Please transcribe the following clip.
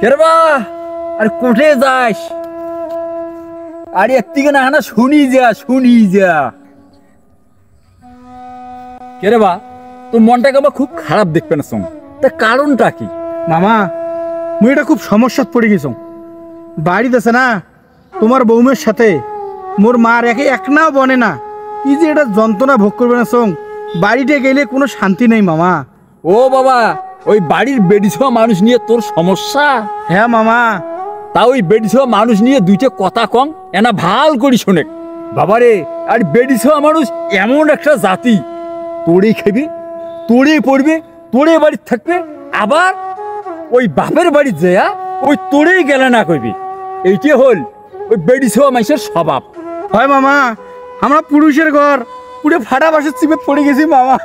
কেরবা আরে কোঠে যাস? আরে একদিকে না না শুনি যা কেরবা তোর মনটাকে আমার খুব খারাপ দেখবে না সঙ্গ, তা কারণটা কি? মামা মুই এটা খুব সমস্যাত পড়ে গেছ। বাড়িতে আছে না তোমার বৌমের সাথে মোর মার একে এক নাও বনে না, কি যে এটা যন্ত্রণা ভোগ করবে না সং। বাড়িতে গেলে কোনো শান্তি নেই মামা। ও বাবা, ওই বাড়ির বেডি ছোঁয়া মানুষ নিয়ে তোর সমস্যা? হ্যাঁ মামা। তা ওই বেডি ছোঁয়া মানুষ নিয়ে দুইটা কথা কম এনা ভাল করি শোনে বাবারে। আর বেডি ছোঁয়া মানুষ এমন একটা জাতি, তোরেই খেবি, তোরেই পড়বে, তোরে বাড়িতে থাকবে, আবার ওই বাপের বাড়ি যেয়া ওই তোরেই গেলে না করবি। এইটি হল ওই বেডি ছোঁয়া মানুষের স্বভাব। হয় মামা, আমরা পুরুষের ঘর পুরো ফাটা বাসের চিপে পড়ে গেছি মামা।